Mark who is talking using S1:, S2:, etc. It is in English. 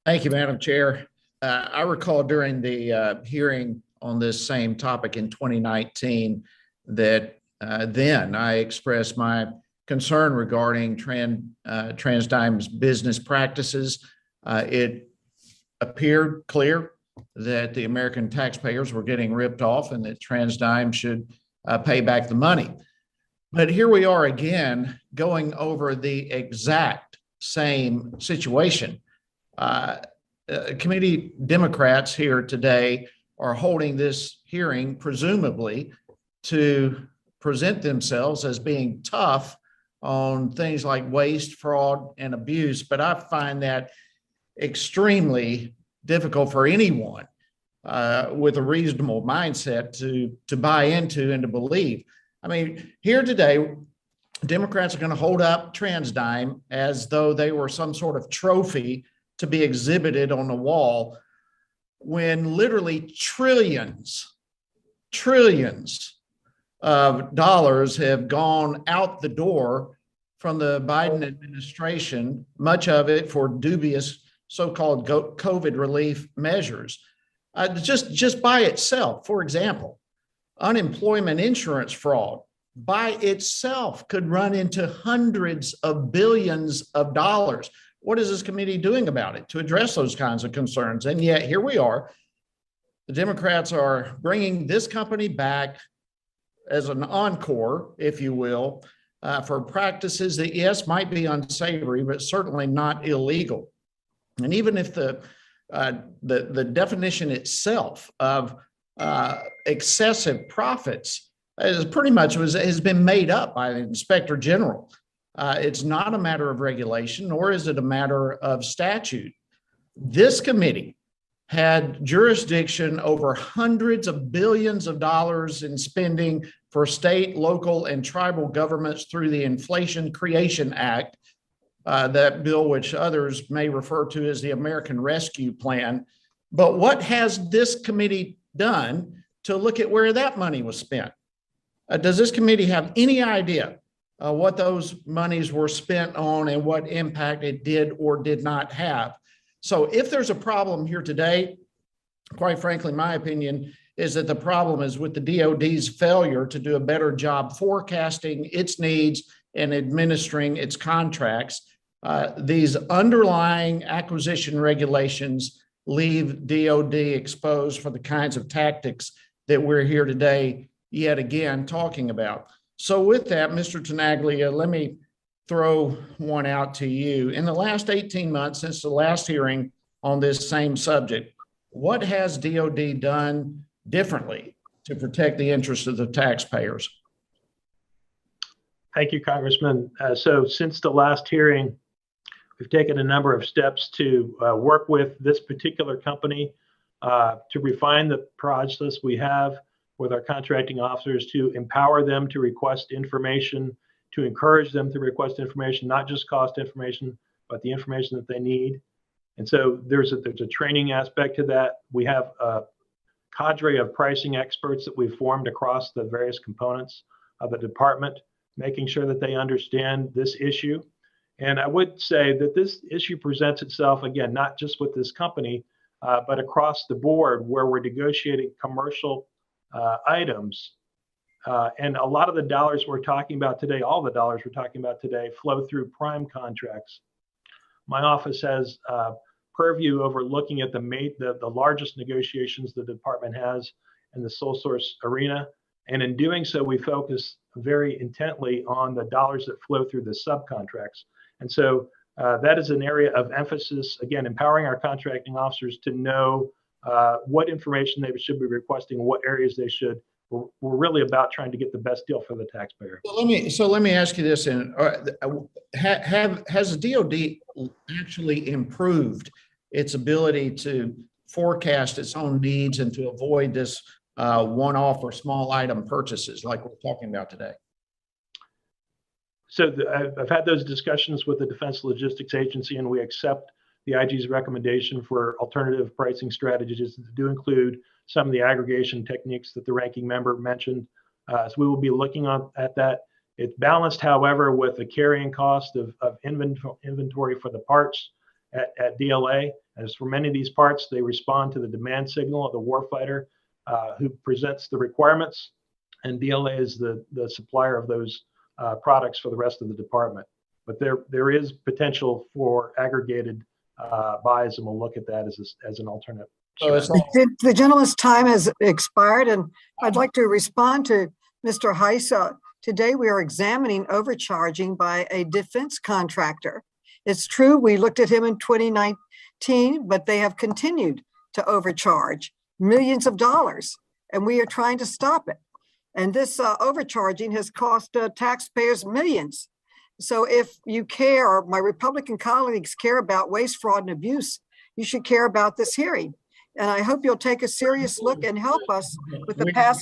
S1: Thank you, Madam Chair. I recall during the hearing on this same topic in 2019 that then I expressed my concern regarding TransDigm's business practices. It appeared clear that the American taxpayers were getting ripped off and that TransDigm should pay back the money. But here we are again going over the exact same situation. Committee Democrats here today are holding this hearing presumably to present themselves as being tough on things like waste, fraud, and abuse. But I find that extremely difficult for anyone with a reasonable mindset to buy into and to believe. I mean, here today, Democrats are going to hold up TransDigm as though they were some sort of trophy to be exhibited on the wall, when literally trillions of dollars have gone out the door from the Biden administration, much of it for dubious so-called COVID relief measures. Just by itself, for example, unemployment insurance fraud by itself could run into hundreds of billions of dollars. What is this committee doing about it to address those kinds of concerns? And yet here we are. The Democrats are bringing this company back as an encore, if you will, for practices that, yes, might be unsavory, but certainly not illegal. And even if the definition itself of excessive profits is pretty much has been made up by the Inspector General. It's not a matter of regulation, nor is it a matter of statute. This committee had jurisdiction over hundreds of billions of dollars in spending for state, local, and tribal governments through the Inflation Creation Act, that bill which others may refer to as the American Rescue Plan. But what has this committee done to look at where that money was spent? Does this committee have any idea what those monies were spent on and what impact it did or did not have? So if there's a problem here today, quite frankly, my opinion is that the problem is with the DOD's failure to do a better job forecasting its needs and administering its contracts. These underlying acquisition regulations leave DOD exposed for the kinds of tactics that we're here today yet again talking about. So with that, Mr. Tenaglia, let me throw one out to you. In the last 18 months, since the last hearing on this same subject, what has DOD done differently to protect the interests of the taxpayers?
S2: Thank you, Congressman. So since the last hearing, we've taken a number of steps to work with this particular company to refine the process we have with our contracting officers, to empower them to request information, to encourage them to request information, not just cost information, but the information that they need. And so there's a training aspect to that. We have a cadre of pricing experts that we've formed across the various components of the department, making sure that they understand this issue. And I would say that this issue presents itself, again, not just with this company, but across the board where we're negotiating commercial items. And a lot of the dollars we're talking about today, all the dollars we're talking about today, flow through prime contracts. My office has purview over looking at the largest negotiations the department has in the sole source arena. And in doing so, we focus very intently on the dollars that flow through the subcontracts. And so that is an area of emphasis, again, empowering our contracting officers to know what information they should be requesting, what areas they should. We're really about trying to get the best deal for the taxpayer.
S1: So let me ask you this: has the DOD actually improved its ability to forecast its own needs and to avoid this one-off or small item purchases like we're talking about today?
S2: So I've had those discussions with the Defense Logistics Agency, and we accept the IG's recommendation for alternative pricing strategies that do include some of the aggregation techniques that the ranking member mentioned. So we will be looking at that. It's balanced, however, with the carrying cost of inventory for the parts at DLA. As for many of these parts, they respond to the demand signal of the warfighter who presents the requirements, and DLA is the supplier of those products for the rest of the department. But there is potential for aggregated buys, and we'll look at that as an alternate.
S3: The gentleman's time has expired, and I'd like to respond to Mr. Hice. Today, we are examining overcharging by a defense contractor. It's true, we looked at him in 2019, but they have continued to overcharge millions of dollars, and we are trying to stop it. And this overcharging has cost taxpayers millions. So if you care, or my Republican colleagues care about waste, fraud, and abuse, you should care about this hearing. And I hope you'll take a serious look and help us with the passage